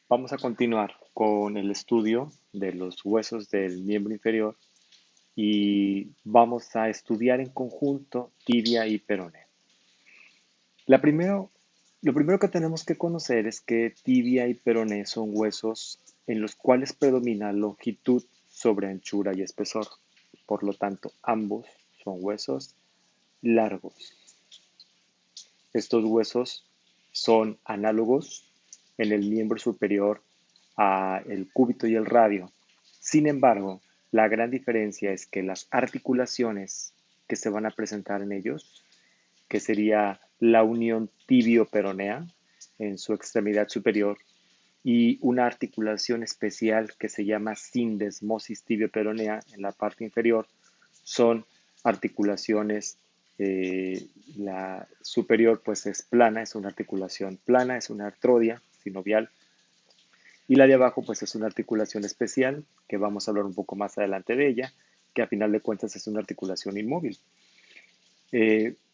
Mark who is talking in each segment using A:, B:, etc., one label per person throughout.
A: Vamos a continuar con el estudio de los huesos del miembro inferior y vamos a estudiar en conjunto tibia y peroné. La primero, lo primero que tenemos que conocer es que tibia y peroné son huesos en los cuales predomina longitud sobre anchura y espesor. Por lo tanto, ambos son huesos largos. Estos huesos son análogos en el miembro superior a el cúbito y el radio. Sin embargo, la gran diferencia es que las articulaciones que se van a presentar en ellos, que sería la unión tibio-peronea en su extremidad superior y una articulación especial que se llama sindesmosis tibio-peronea en la parte inferior, son articulaciones, la superior pues es plana, es una articulación plana, es una artrodia sinovial, y la de abajo pues es una articulación especial, que vamos a hablar un poco más adelante de ella, que a final de cuentas es una articulación inmóvil.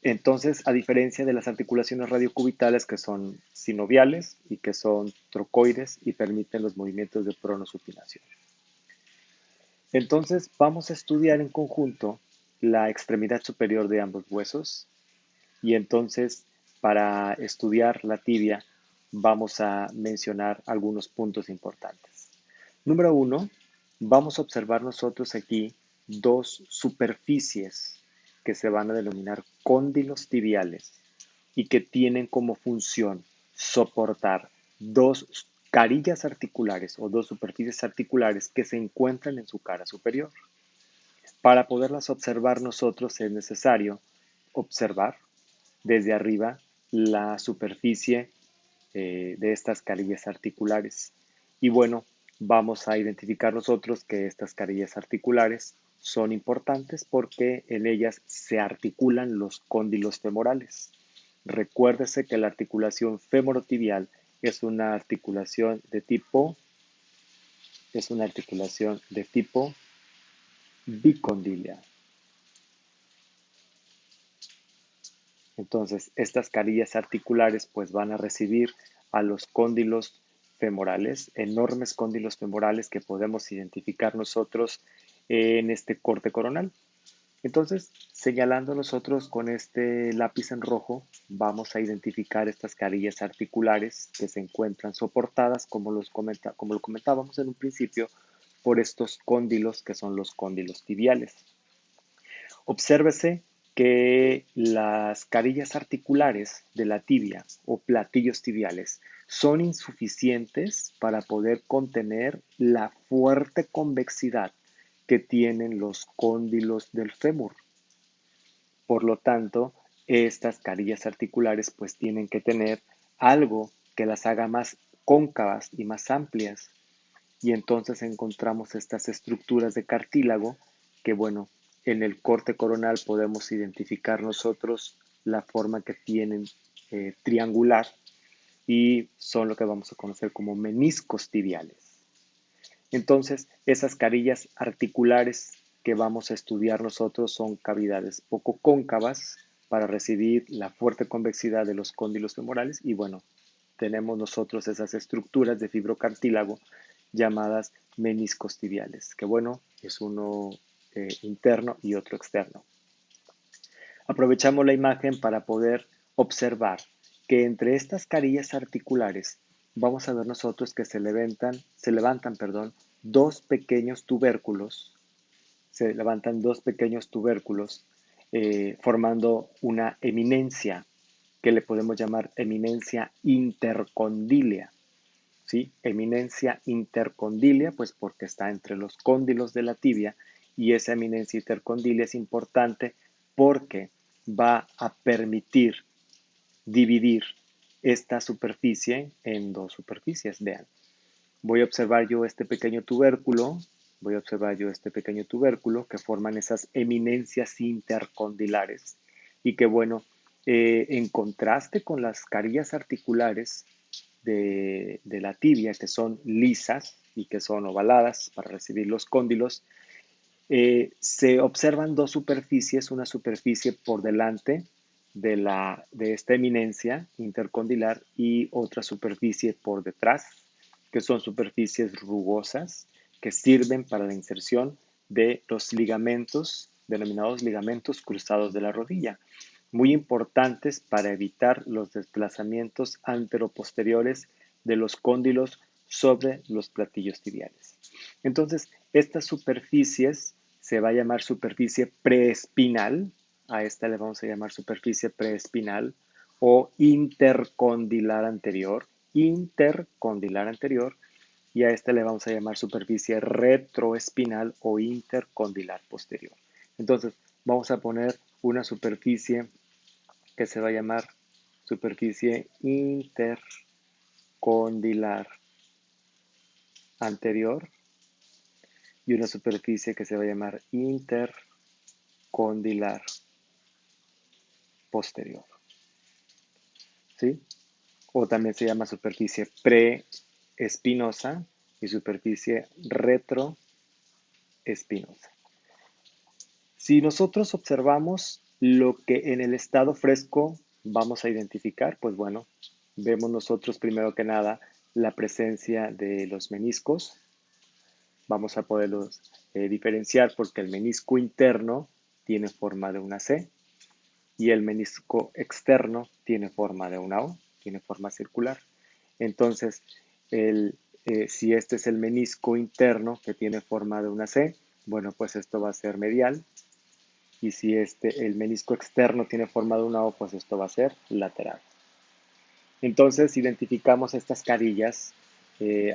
A: Entonces, a diferencia de las articulaciones radiocubitales que son sinoviales y que son trocoides y permiten los movimientos de pronosupinación. Entonces, vamos a estudiar en conjunto la extremidad superior de ambos huesos y entonces, para estudiar la tibia, vamos a mencionar algunos puntos importantes. Número uno, vamos a observar nosotros aquí dos superficies que se van a denominar cóndilos tibiales y que tienen como función soportar dos carillas articulares o dos superficies articulares que se encuentran en su cara superior. Para poderlas observar nosotros es necesario observar desde arriba la superficie de estas carillas articulares. Y bueno, vamos a identificar nosotros que estas carillas articulares son importantes porque en ellas se articulan los cóndilos femorales. Recuérdese que la articulación femorotibial es una articulación de tipo bicondilia. Entonces, estas carillas articulares pues van a recibir a los cóndilos femorales, enormes cóndilos femorales que podemos identificar nosotros en este corte coronal. Entonces, señalando nosotros con este lápiz en rojo, vamos a identificar estas carillas articulares que se encuentran soportadas, como lo comentábamos en un principio, por estos cóndilos que son los cóndilos tibiales. Obsérvese que las carillas articulares de la tibia o platillos tibiales son insuficientes para poder contener la fuerte convexidad que tienen los cóndilos del fémur. Por lo tanto, estas carillas articulares pues tienen que tener algo que las haga más cóncavas y más amplias. Y entonces encontramos estas estructuras de cartílago que, bueno, en el corte coronal podemos identificar nosotros la forma que tienen triangular y son lo que vamos a conocer como meniscos tibiales. Entonces, esas carillas articulares que vamos a estudiar nosotros son cavidades poco cóncavas para recibir la fuerte convexidad de los cóndilos femorales y bueno, tenemos nosotros esas estructuras de fibrocartílago llamadas meniscos tibiales, que bueno, es uno interno y otro externo. Aprovechamos la imagen para poder observar que entre estas carillas articulares vamos a ver nosotros que se levantan, dos pequeños tubérculos, se levantan dos pequeños tubérculos formando una eminencia que le podemos llamar eminencia intercondilia. ¿Sí? Eminencia intercondilia, pues porque está entre los cóndilos de la tibia y esa eminencia intercondilia es importante porque va a permitir dividir esta superficie en dos superficies. Vean, voy a observar yo este pequeño tubérculo que forman esas eminencias intercondilares y que bueno, en contraste con las carillas articulares de la tibia que son lisas y que son ovaladas para recibir los cóndilos, se observan dos superficies, una superficie por delante de esta eminencia intercondilar y otra superficie por detrás que son superficies rugosas que sirven para la inserción de los ligamentos, denominados ligamentos cruzados de la rodilla, muy importantes para evitar los desplazamientos anteroposteriores de los cóndilos sobre los platillos tibiales. Entonces, estas superficies se va a llamar superficie preespinal, a esta le vamos a llamar superficie preespinal o intercondilar anterior, y a esta le vamos a llamar superficie retroespinal o intercondilar posterior. Entonces, vamos a poner una superficie que se va a llamar superficie intercondilar anterior y una superficie que se va a llamar intercondilar posterior, ¿sí? O también se llama superficie preespinosa y superficie retroespinosa. Si nosotros observamos lo que en el estado fresco vamos a identificar, pues bueno, vemos nosotros primero que nada la presencia de los meniscos. Vamos a poderlos diferenciar porque el menisco interno tiene forma de una C y el menisco externo tiene forma de una O, tiene forma circular. Entonces, si este es el menisco interno que tiene forma de una C, bueno, pues esto va a ser medial. Y si el menisco externo tiene forma de una O, pues esto va a ser lateral. Entonces, identificamos estas carillas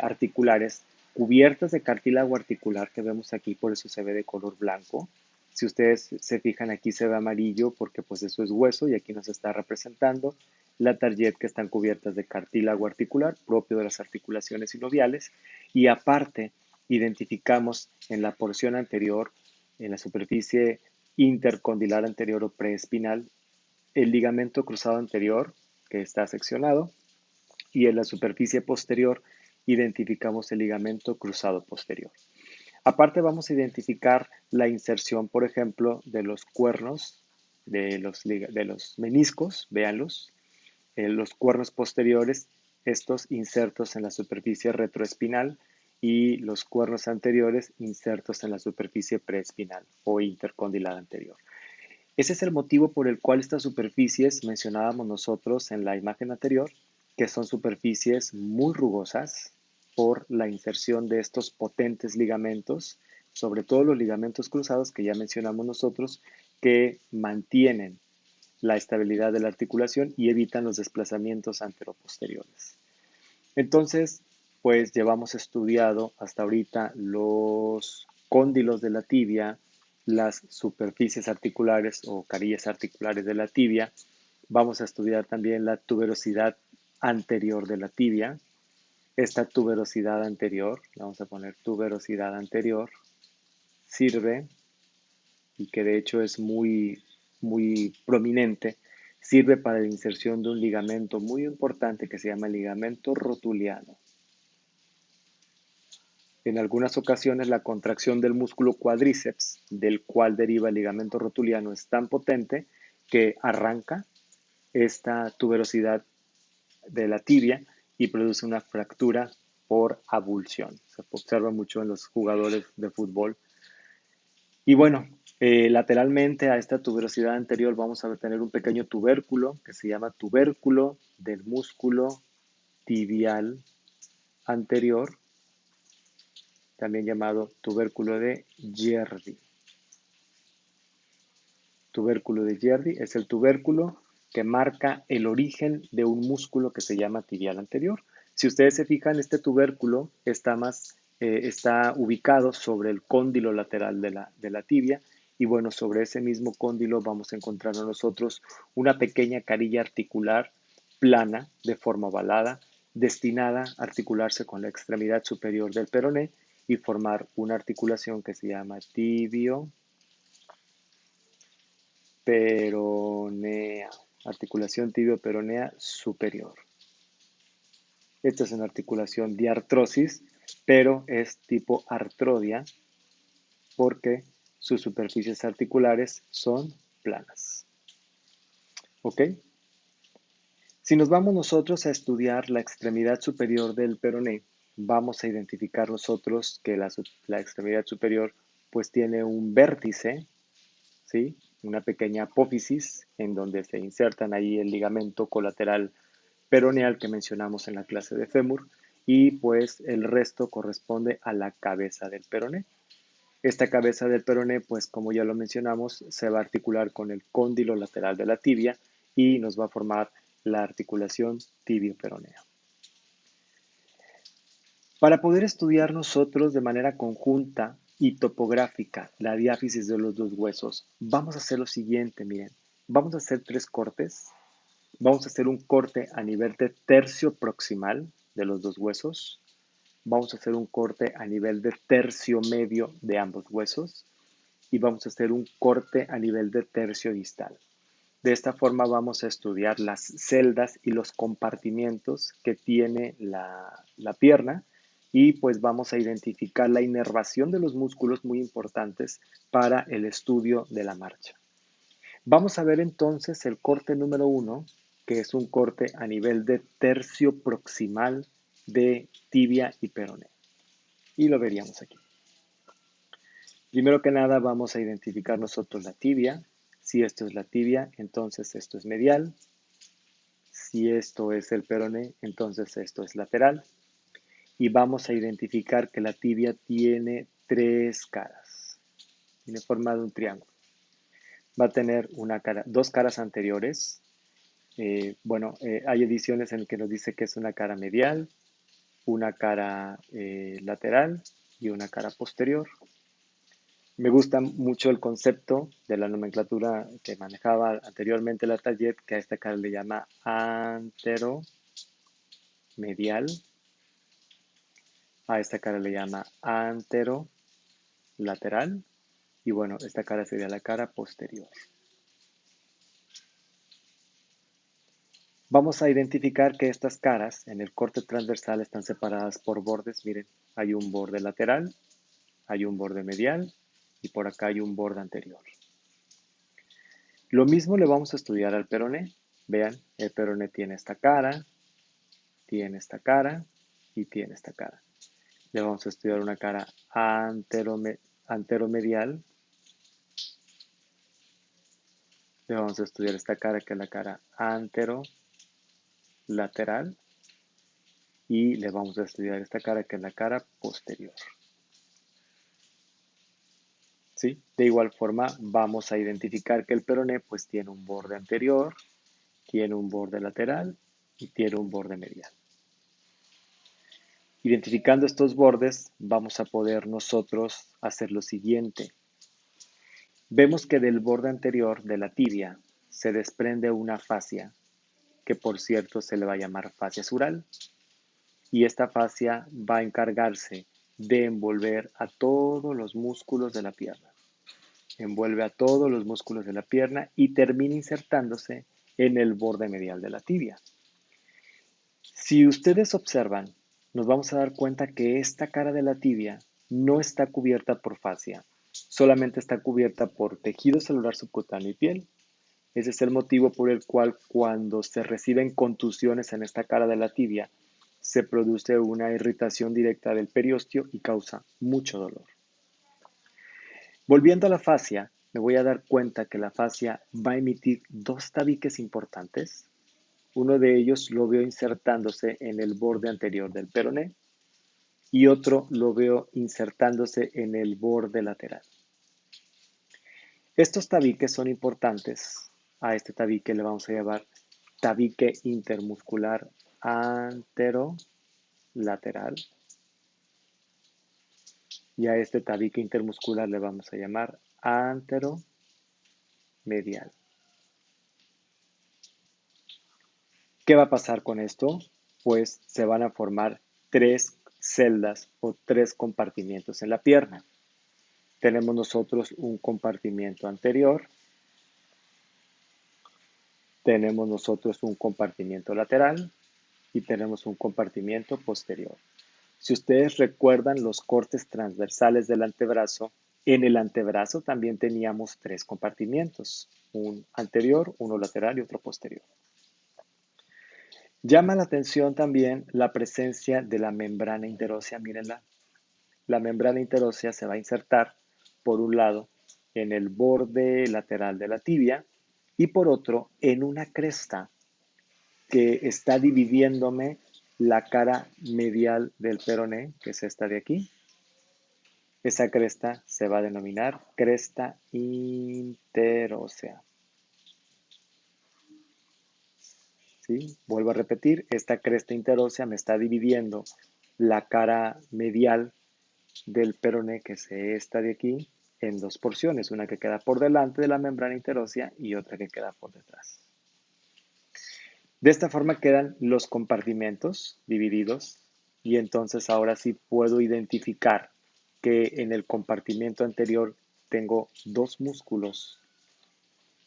A: articulares cubiertas de cartílago articular que vemos aquí, por eso se ve de color blanco. Si ustedes se fijan, aquí se ve amarillo porque pues eso es hueso y aquí nos está representando la target, que están cubiertas de cartílago articular propio de las articulaciones sinoviales, y aparte identificamos en la porción anterior, en la superficie intercondilar anterior o preespinal, el ligamento cruzado anterior que está seccionado, y en la superficie posterior identificamos el ligamento cruzado posterior. Aparte vamos a identificar la inserción, por ejemplo, de los cuernos, de los meniscos, véanlos, los cuernos posteriores, estos insertos en la superficie retroespinal, y los cuernos anteriores insertos en la superficie preespinal o intercondilar anterior. Ese es el motivo por el cual estas superficies mencionábamos nosotros en la imagen anterior, que son superficies muy rugosas por la inserción de estos potentes ligamentos, sobre todo los ligamentos cruzados que ya mencionamos nosotros, que mantienen la estabilidad de la articulación y evitan los desplazamientos anteroposteriores. Entonces, pues llevamos estudiado hasta ahorita los cóndilos de la tibia, las superficies articulares o carillas articulares de la tibia. Vamos a estudiar también la tuberosidad anterior de la tibia. Esta tuberosidad anterior, vamos a poner tuberosidad anterior, sirve, y que de hecho es muy prominente, sirve para la inserción de un ligamento muy importante que se llama ligamento rotuliano. En algunas ocasiones la contracción del músculo cuádriceps, del cual deriva el ligamento rotuliano, es tan potente que arranca esta tuberosidad de la tibia y produce una fractura por abulsión. Se observa mucho en los jugadores de fútbol. Y bueno, lateralmente a esta tuberosidad anterior vamos a tener un pequeño tubérculo que se llama tubérculo del músculo tibial anterior, también llamado tubérculo de Gerdy. Tubérculo de Gerdy es el tubérculo que marca el origen de un músculo que se llama tibial anterior. Si ustedes se fijan, este tubérculo está ubicado sobre el cóndilo lateral de la tibia, y bueno, sobre ese mismo cóndilo vamos a encontrar nosotros una pequeña carilla articular plana de forma ovalada, destinada a articularse con la extremidad superior del peroné y formar una articulación que se llama tibio-peronea, articulación tibio-peronea superior. Esta es una articulación de artrosis, pero es tipo artrodia porque sus superficies articulares son planas. ¿Ok? Si nos vamos nosotros a estudiar la extremidad superior del peroné, vamos a identificar nosotros que la extremidad superior pues tiene un vértice, ¿sí? Una pequeña apófisis en donde se insertan ahí el ligamento colateral peroneal que mencionamos en la clase de fémur y pues el resto corresponde a la cabeza del peroné. Esta cabeza del peroné, pues como ya lo mencionamos, se va a articular con el cóndilo lateral de la tibia y nos va a formar la articulación tibio-peronea. Para poder estudiar nosotros de manera conjunta y topográfica la diáfisis de los dos huesos, vamos a hacer lo siguiente, miren, vamos a hacer 3 cortes. Vamos a hacer un corte a nivel de tercio proximal de los dos huesos. Vamos a hacer un corte a nivel de tercio medio de ambos huesos. Y vamos a hacer un corte a nivel de tercio distal. De esta forma vamos a estudiar las celdas y los compartimientos que tiene la pierna y pues vamos a identificar la inervación de los músculos muy importantes para el estudio de la marcha. Vamos a ver entonces el corte número 1, que es un corte a nivel de tercio proximal de tibia y peroné. Y lo veríamos aquí. Primero que nada vamos a identificar nosotros la tibia. Si esto es la tibia, entonces esto es medial. Si esto es el peroné, entonces esto es lateral. Y vamos a identificar que la tibia tiene 3 caras. Tiene forma de un triángulo. Va a tener dos caras anteriores. Hay ediciones en que nos dice que es una cara medial, una cara lateral y una cara posterior. Me gusta mucho el concepto de la nomenclatura que manejaba anteriormente la Tallet, que a esta cara le llama anteromedial, a esta cara le llama anterolateral y bueno, esta cara sería la cara posterior. Vamos a identificar que estas caras en el corte transversal están separadas por bordes. Miren, hay un borde lateral, hay un borde medial y por acá hay un borde anterior. Lo mismo le vamos a estudiar al peroné. Vean, el peroné tiene esta cara y tiene esta cara. Le vamos a estudiar una cara anteromedial. Le vamos a estudiar esta cara que es la cara anterolateral. Y le vamos a estudiar esta cara que es la cara posterior. ¿Sí? De igual forma, vamos a identificar que el peroné pues tiene un borde anterior, tiene un borde lateral y tiene un borde medial. Identificando estos bordes, vamos a poder nosotros hacer lo siguiente. Vemos que del borde anterior de la tibia se desprende una fascia, que por cierto se le va a llamar fascia sural, y esta fascia va a encargarse de envolver a todos los músculos de la pierna. Envuelve a todos los músculos de la pierna y termina insertándose en el borde medial de la tibia. Si ustedes observan, nos vamos a dar cuenta que esta cara de la tibia no está cubierta por fascia, solamente está cubierta por tejido celular subcutáneo y piel. Ese es el motivo por el cual cuando se reciben contusiones en esta cara de la tibia, se produce una irritación directa del periósteo y causa mucho dolor. Volviendo a la fascia, me voy a dar cuenta que la fascia va a emitir 2 tabiques importantes. Uno de ellos lo veo insertándose en el borde anterior del peroné y otro lo veo insertándose en el borde lateral. Estos tabiques son importantes. A este tabique le vamos a llamar tabique intermuscular anterolateral y a este tabique intermuscular le vamos a llamar anteromedial. ¿Qué va a pasar con esto? Pues se van a formar 3 celdas o 3 compartimientos en la pierna. Tenemos nosotros un compartimiento anterior, tenemos nosotros un compartimiento lateral y tenemos un compartimiento posterior. Si ustedes recuerdan los cortes transversales del antebrazo, en el antebrazo también teníamos 3 compartimientos, un anterior, uno lateral y otro posterior. Llama la atención también la presencia de la membrana interósea, mírenla. La membrana interósea se va a insertar por un lado en el borde lateral de la tibia y por otro en una cresta que está dividiéndome la cara medial del peroné, que es esta de aquí. Esa cresta se va a denominar cresta interósea. ¿Sí? Vuelvo a repetir, esta cresta interósea me está dividiendo la cara medial del peroné, que es esta de aquí, en dos porciones, una que queda por delante de la membrana interósea y otra que queda por detrás. De esta forma quedan los compartimentos divididos y entonces ahora sí puedo identificar que en el compartimento anterior tengo dos músculos.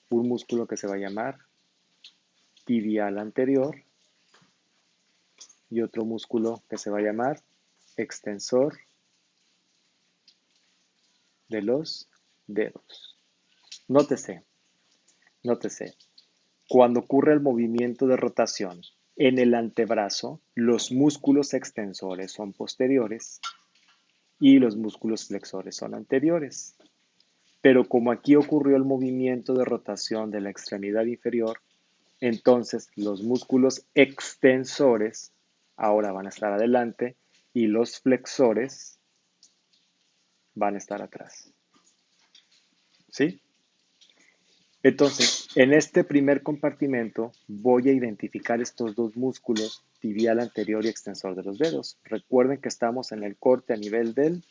A: Un músculo que se va a llamar tibial anterior y otro músculo que se va a llamar extensor de los dedos. Nótese, nótese, cuando ocurre el movimiento de rotación en el antebrazo, los músculos extensores son posteriores y los músculos flexores son anteriores. Pero como aquí ocurrió el movimiento de rotación de la extremidad inferior, entonces los músculos extensores ahora van a estar adelante y los flexores van a estar atrás. ¿Sí? Entonces, en este primer compartimento voy a identificar estos dos músculos, tibial anterior y extensor de los dedos. Recuerden que estamos en el corte a nivel del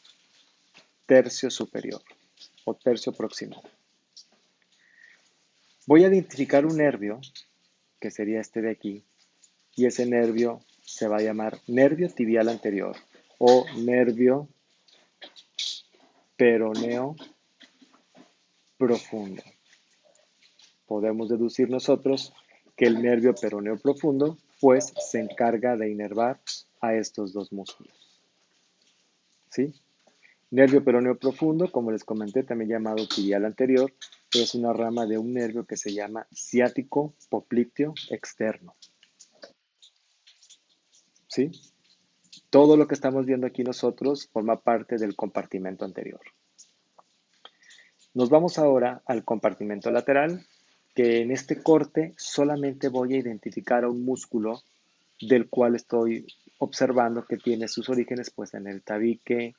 A: tercio superior o tercio proximal. Voy a identificar un nervio, que sería este de aquí, y ese nervio se va a llamar nervio tibial anterior o nervio peroneo profundo. Podemos deducir nosotros que el nervio peroneo profundo pues se encarga de inervar a estos dos músculos. ¿Sí? Nervio peroneo profundo, como les comenté, también llamado tibial anterior, es una rama de un nervio que se llama ciático popliteo externo. ¿Sí? Todo lo que estamos viendo aquí nosotros forma parte del compartimento anterior. Nos vamos ahora al compartimento lateral, que en este corte solamente voy a identificar a un músculo del cual estoy observando que tiene sus orígenes pues en el tabique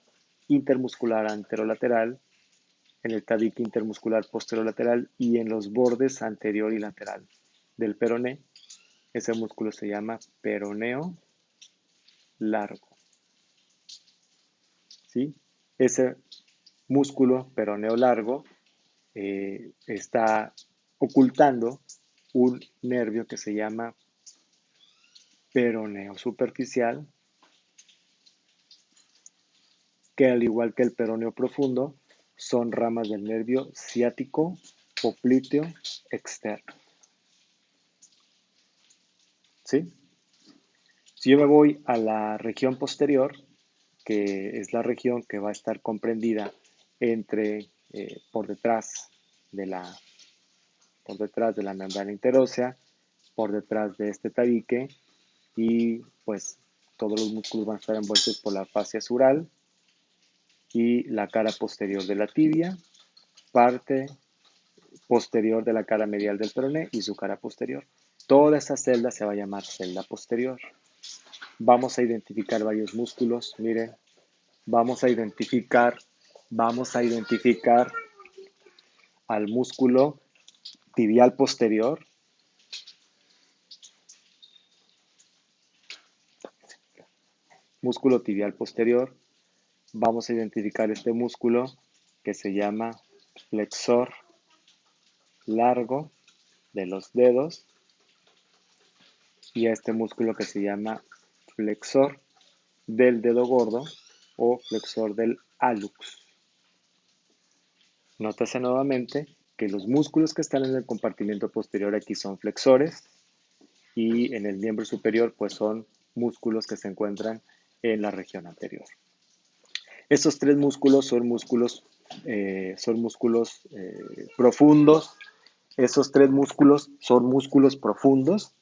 A: intermuscular anterolateral, en el tabique intermuscular posterolateral y en los bordes anterior y lateral del peroné. Ese músculo se llama peroneo largo. ¿Sí? Ese músculo peroneo largo está ocultando un nervio que se llama peroneo superficial, que al igual que el peroneo profundo, son ramas del nervio ciático popliteo externo. ¿Sí? Si yo me voy a la región posterior, que es la región que va a estar comprendida entre de la, por detrás de la membrana interósea, por detrás de este tabique y pues todos los músculos van a estar envueltos por la fascia sural y la cara posterior de la tibia, parte posterior de la cara medial del peroné y su cara posterior. Toda esa celda se va a llamar celda posterior. Vamos a identificar varios músculos, miren, vamos a identificar al músculo tibial posterior, músculo tibial posterior, vamos a identificar este músculo que se llama flexor largo de los dedos y a este músculo que se llama flexor del dedo gordo o flexor del hallux. Nótese nuevamente que los músculos que están en el compartimento posterior aquí son flexores y en el miembro superior pues son músculos que se encuentran en la región anterior. Estos tres músculos son músculos profundos. Esos tres músculos son músculos profundos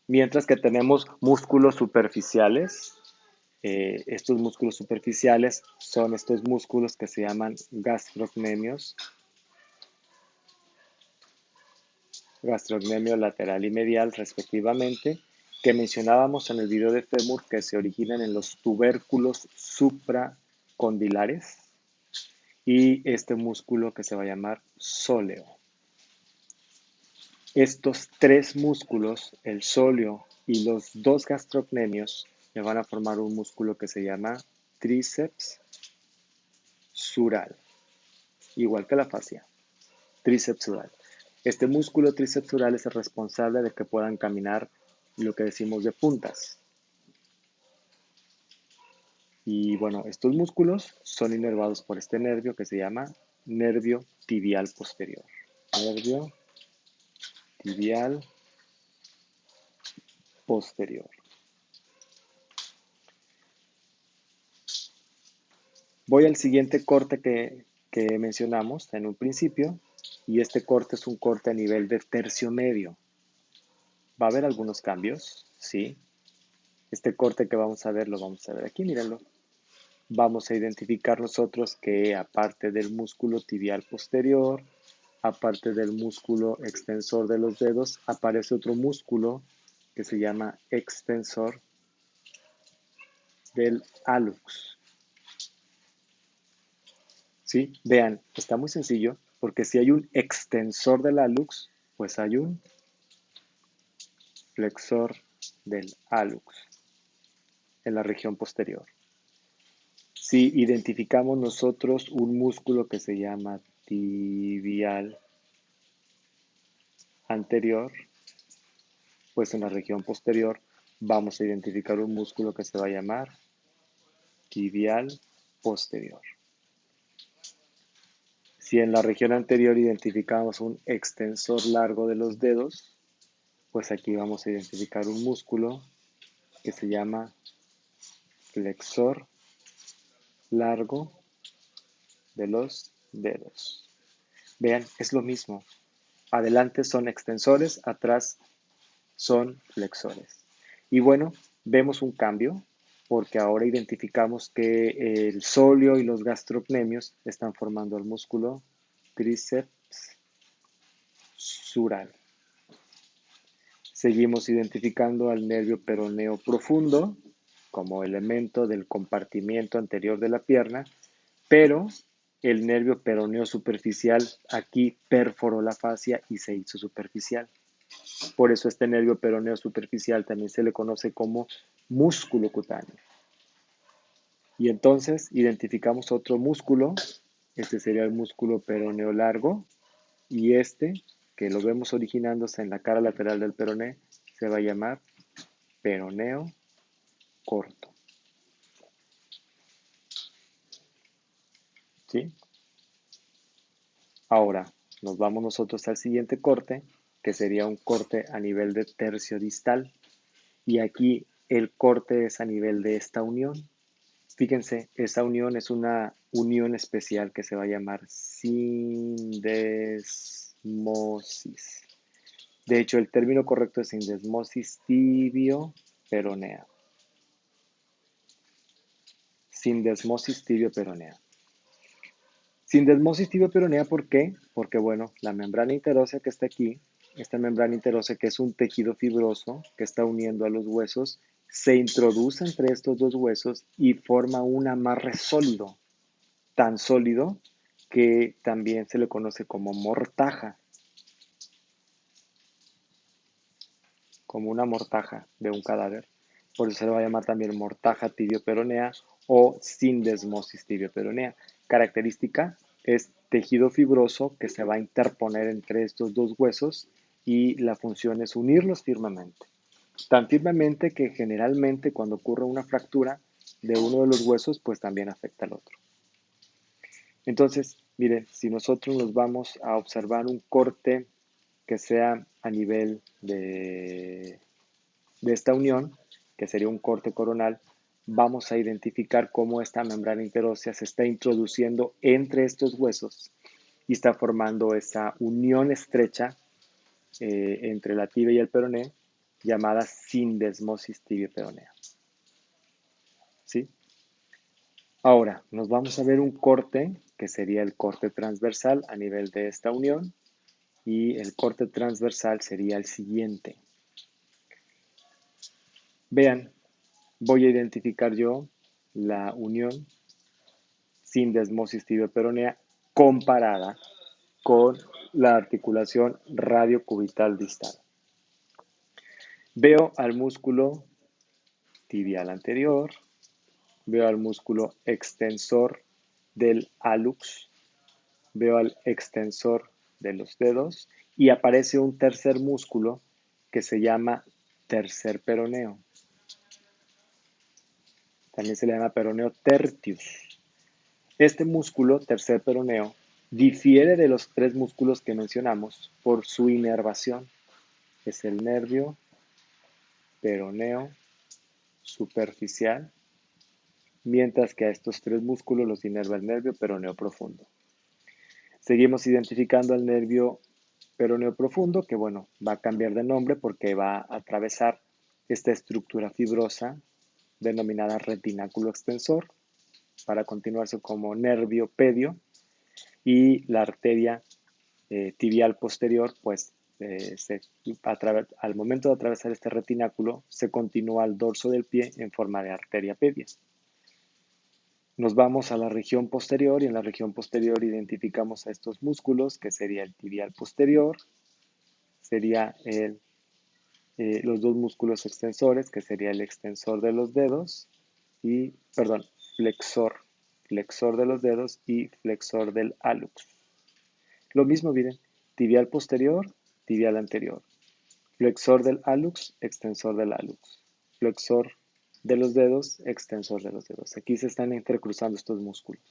A: Mientras que tenemos músculos superficiales. Estos músculos superficiales son estos músculos que se llaman gastrocnemios, gastrocnemio lateral y medial respectivamente, que mencionábamos en el video de fémur, que se originan en los tubérculos supracondilares, y este músculo que se va a llamar sóleo. Estos tres músculos, el sóleo y los dos gastrocnemios, me van a formar un músculo que se llama tríceps sural, igual que la fascia, tríceps sural. Este músculo tríceps sural es el responsable de que puedan caminar lo que decimos de puntas. Y bueno, estos músculos son inervados por este nervio que se llama nervio tibial posterior. Nervio tibial posterior. Voy al siguiente corte que mencionamos en un principio, y este corte es un corte a nivel de tercio medio. ¿Va a haber algunos cambios? Sí. Este corte que vamos a ver, lo vamos a ver aquí, mírenlo. Vamos a identificar nosotros que aparte del músculo tibial posterior, aparte del músculo extensor de los dedos, aparece otro músculo que se llama extensor del hallux. ¿Sí? Vean, está muy sencillo, porque si hay un extensor del hallux, pues hay un flexor del hallux en la región posterior. Si identificamos nosotros un músculo que se llama tibial anterior, pues en la región posterior vamos a identificar un músculo que se va a llamar tibial posterior. Si en la región anterior identificamos un extensor largo de los dedos, pues aquí vamos a identificar un músculo que se llama flexor largo de los dedos. Vean, es lo mismo. Adelante son extensores, atrás son flexores. Y bueno, vemos un cambio porque ahora identificamos que el sóleo y los gastrocnemios están formando el músculo tríceps sural. Seguimos identificando al nervio peroneo profundo como elemento del compartimiento anterior de la pierna, pero el nervio peroneo superficial aquí perforó la fascia y se hizo superficial. Por eso este nervio peroneo superficial también se le conoce como músculo cutáneo. Y entonces identificamos otro músculo, este sería el músculo peroneo largo, y este, que lo vemos originándose en la cara lateral del peroné, se va a llamar peroneo corto. ¿Sí? Ahora, nos vamos nosotros al siguiente corte, que sería un corte a nivel de tercio distal. Y aquí el corte es a nivel de esta unión. Fíjense, esa unión es una unión especial que se va a llamar sindesmosis. De hecho, el término correcto es sindesmosis tibio-peronea. Sindesmosis tibio-peronea. Sindesmosis tibio-peronea, ¿por qué? Porque, bueno, la membrana interósea que está aquí, esta membrana interósea que es un tejido fibroso que está uniendo a los huesos, se introduce entre estos dos huesos y forma un amarre sólido, tan sólido que también se le conoce como mortaja, como una mortaja de un cadáver. Por eso se le va a llamar también mortaja tibio-peronea o sindesmosis tibio-peronea. Característica es tejido fibroso que se va a interponer entre estos dos huesos y la función es unirlos firmemente. Tan firmemente que generalmente cuando ocurre una fractura de uno de los huesos, pues también afecta al otro. Entonces, miren, si nosotros nos vamos a observar un corte que sea a nivel de esta unión, que sería un corte coronal, vamos a identificar cómo esta membrana interósea se está introduciendo entre estos huesos y está formando esa unión estrecha entre la tibia y el peroné, llamada sindesmosis tibio-peronea. ¿Sí? Ahora, nos vamos a ver un corte, que sería el corte transversal a nivel de esta unión, y el corte transversal sería el siguiente. Vean, voy a identificar yo la unión sindesmosis tibio-peronea comparada con la articulación radiocubital distal. Veo al músculo tibial anterior, veo al músculo extensor del hallux, veo al extensor de los dedos y aparece un tercer músculo que se llama tercer peroneo. También se le llama peroneo tertius. Este músculo, tercer peroneo, difiere de los tres músculos que mencionamos por su inervación. Es el nervio peroneo superficial, mientras que a estos tres músculos los inerva el nervio peroneo profundo. Seguimos identificando el nervio peroneo profundo, que bueno, va a cambiar de nombre porque va a atravesar esta estructura fibrosa denominada retináculo extensor, para continuarse como nervio pedio, y la arteria tibial posterior, pues al momento de atravesar este retináculo, se continúa al dorso del pie en forma de arteria pedia. Nos vamos a la región posterior y en la región posterior identificamos a estos músculos, que sería el tibial posterior, sería los dos músculos extensores, que sería el extensor de los dedos y, perdón, flexor de los dedos y flexor del hallux. Lo mismo, miren, tibial posterior, tibial anterior, flexor del hallux, extensor del hallux, flexor de los dedos, extensor de los dedos. Aquí se están entrecruzando estos músculos.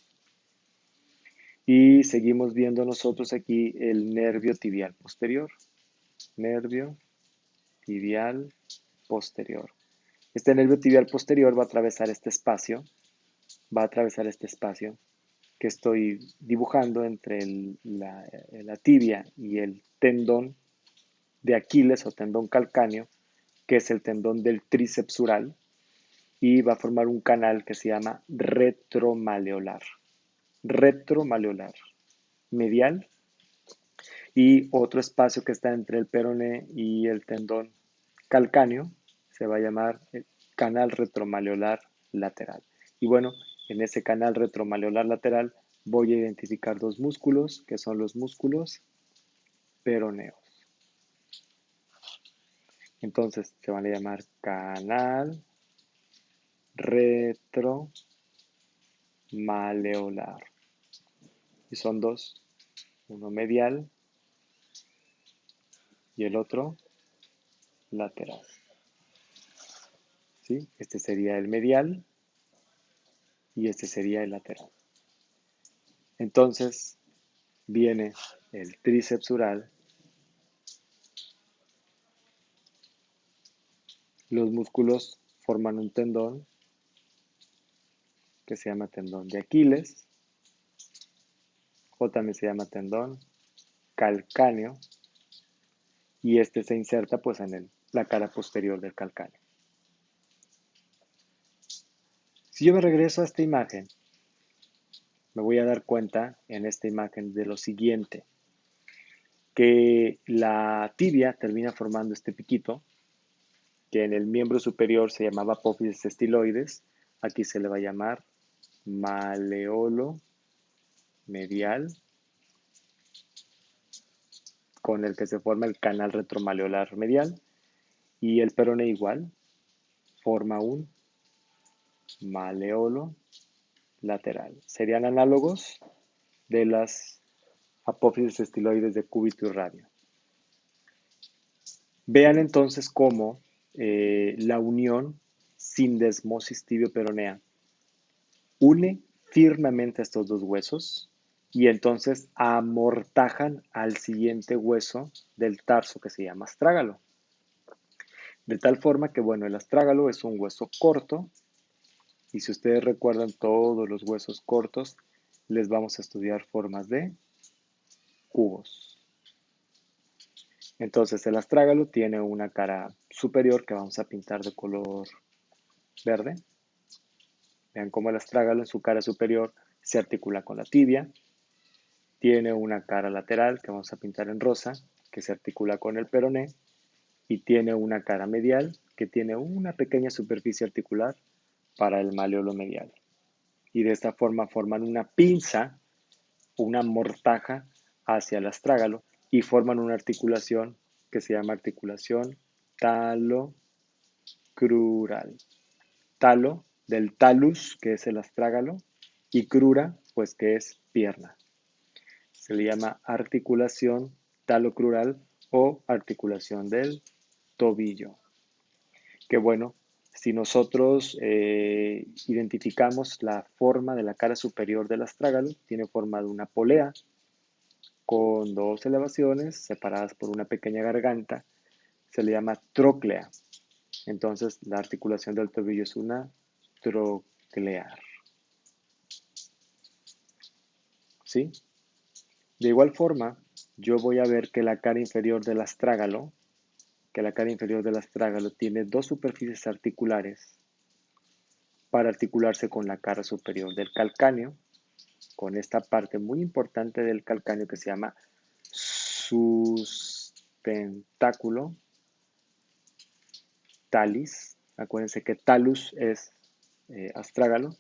A: Y seguimos viendo nosotros aquí el nervio tibial posterior. Nervio tibial posterior. Este nervio tibial posterior va a atravesar este espacio, que estoy dibujando entre la tibia y el tendón de Aquiles o tendón calcáneo, que es el tendón del tríceps sural, y va a formar un canal que se llama retromaleolar. Retromaleolar. Medial. Y otro espacio que está entre el peroné y el tendón calcáneo se va a llamar el canal retromaleolar lateral. Y bueno, en ese canal retromaleolar lateral voy a identificar dos músculos, que son los músculos peroneos. Entonces se van a llamar canal retromaleolar. Y son dos, uno medial y el otro lateral. ¿Sí? Este sería el medial y este sería el lateral. Entonces viene el tríceps sural, los músculos forman un tendón que se llama tendón de Aquiles, o también se llama tendón calcáneo, y este se inserta pues en la cara posterior del calcáneo. Si yo me regreso a esta imagen, me voy a dar cuenta en esta imagen de lo siguiente, que la tibia termina formando este piquito, que en el miembro superior se llamaba apófisis estiloides, aquí se le va a llamar maleolo medial, con el que se forma el canal retromaleolar medial, y el peroné igual, forma un maleolo lateral. Serían análogos de las apófisis estiloides de cúbito y radio. Vean entonces cómo la unión sindesmosis tibio-peronea une firmemente estos dos huesos y entonces amortajan al siguiente hueso del tarso, que se llama astrágalo. De tal forma que, bueno, el astrágalo es un hueso corto, y si ustedes recuerdan todos los huesos cortos, les vamos a estudiar formas de cubos. Entonces el astrágalo tiene una cara superior que vamos a pintar de color verde. Vean cómo el astrágalo en su cara superior se articula con la tibia. Tiene una cara lateral que vamos a pintar en rosa, que se articula con el peroné. Y tiene una cara medial que tiene una pequeña superficie articular para el malleolo medial. Y de esta forma forman una pinza, una mortaja hacia el astrágalo y forman una articulación que se llama articulación talocrural. Talo del talus, que es el astrágalo, y crura, pues que es pierna. Se le llama articulación talocrural o articulación del tobillo. Que bueno, si nosotros identificamos la forma de la cara superior del astrágalo, tiene forma de una polea con dos elevaciones separadas por una pequeña garganta, se le llama tróclea. Entonces, la articulación del tobillo es una troclear. ¿Sí? De igual forma, yo voy a ver que la cara inferior del astrágalo, tiene dos superficies articulares para articularse con la cara superior del calcáneo, con esta parte muy importante del calcáneo que se llama sustentáculo talis. Acuérdense que talus es astrágalo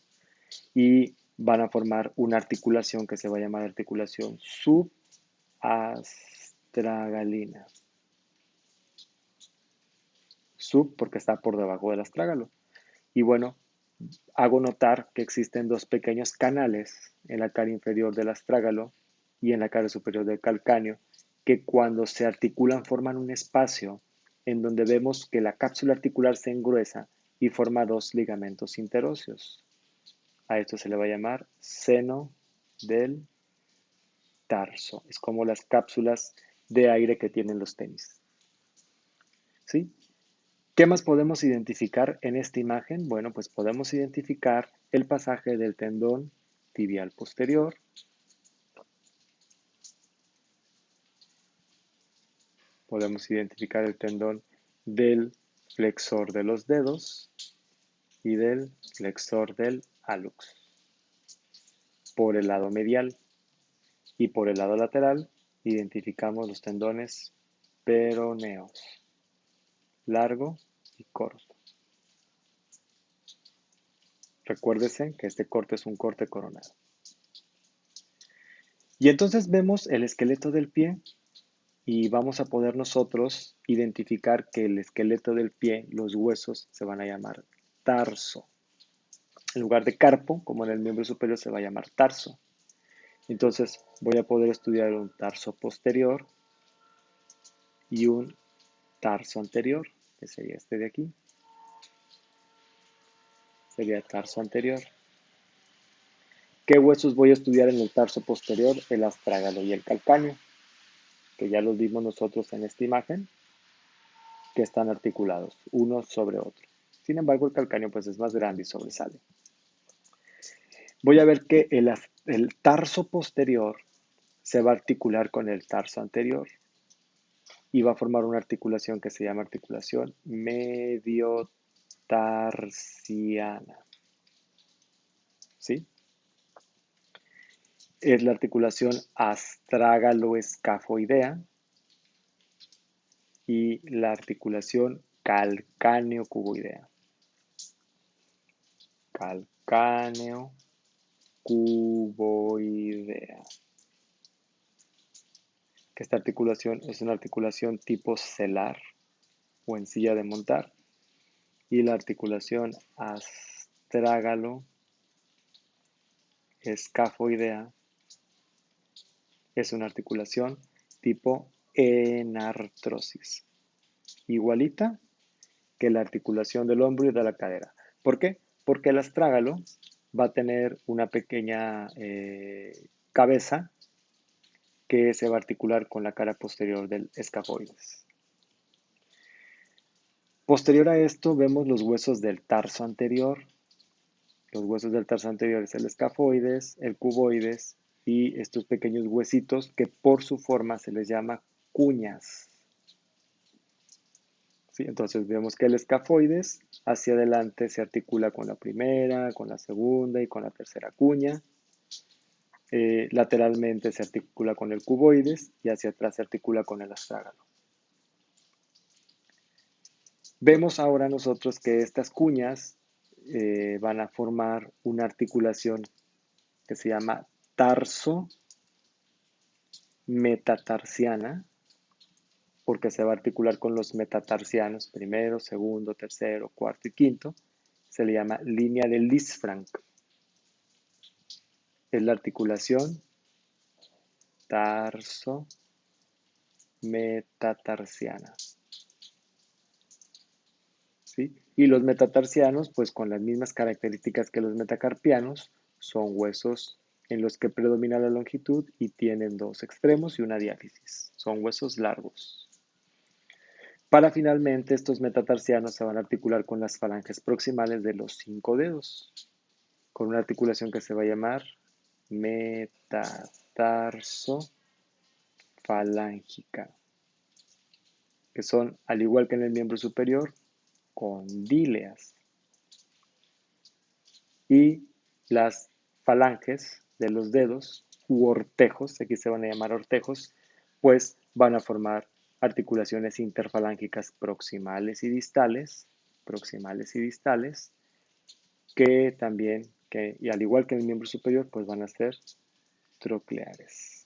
A: y van a formar una articulación que se va a llamar articulación subastragalina. Sub porque está por debajo del astrágalo. Y bueno, hago notar que existen dos pequeños canales en la cara inferior del astrágalo y en la cara superior del calcáneo que cuando se articulan forman un espacio en donde vemos que la cápsula articular se engruesa y forma dos ligamentos interóseos. A esto se le va a llamar seno del tarso. Es como las cápsulas de aire que tienen los tenis. ¿Sí? ¿Qué más podemos identificar en esta imagen? Bueno, pues podemos identificar el pasaje del tendón tibial posterior. Podemos identificar el tendón del flexor de los dedos y del flexor del hallux por el lado medial. Y por el lado lateral identificamos los tendones peroneos, largo y corto. Recuérdese que este corte es un corte coronado. Y entonces vemos el esqueleto del pie y vamos a poder nosotros identificar que el esqueleto del pie, los huesos, se van a llamar tarso. En lugar de carpo, como en el miembro superior, se va a llamar tarso. Entonces voy a poder estudiar un tarso posterior y un tarso anterior, que sería este de aquí. Sería tarso anterior. ¿Qué huesos voy a estudiar en el tarso posterior? El astrágalo y el calcáneo, que ya los vimos nosotros en esta imagen, que están articulados uno sobre otro. Sin embargo, el calcáneo pues es más grande y sobresale. Voy a ver que el tarso posterior se va a articular con el tarso anterior y va a formar una articulación que se llama articulación mediotarsiana. ¿Sí? Es la articulación astrágalo-escafoidea y la articulación calcáneo-cuboidea. Calcáneo-cuboidea. Que esta articulación es una articulación tipo celar o en silla de montar. Y la articulación astrágalo-escafoidea es una articulación tipo enartrosis. Igualita que la articulación del hombro y de la cadera. ¿Por qué? Porque el astrágalo va a tener una pequeña cabeza que se va a articular con la cara posterior del escafoides. Posterior a esto vemos los huesos del tarso anterior. Los huesos del tarso anterior es el escafoides, el cuboides y estos pequeños huesitos que por su forma se les llama cuñas. ¿sí? Entonces vemos que el escafoides hacia adelante se articula con la primera, con la segunda y con la tercera cuña. Lateralmente se articula con el cuboides y hacia atrás se articula con el astrágalo. Vemos ahora nosotros que estas cuñas van a formar una articulación que se llama tarso metatarsiana, porque se va a articular con los metatarsianos, primero, segundo, tercero, cuarto y quinto. Se le llama línea de Lisfranc. Es la articulación tarso metatarsiana. ¿Sí? Y los metatarsianos, pues con las mismas características que los metacarpianos, son huesos en los que predomina la longitud y tienen dos extremos y una diáfisis. Son huesos largos. Para finalmente estos metatarsianos se van a articular con las falanges proximales de los 5 dedos, con una articulación que se va a llamar metatarso-falángica, que son, al igual que en el miembro superior, condíleas. Y las falanges de los dedos u ortejos, aquí se van a llamar ortejos, pues van a formar articulaciones interfalángicas proximales y distales, que también, y al igual que en el miembro superior, pues van a ser trocleares.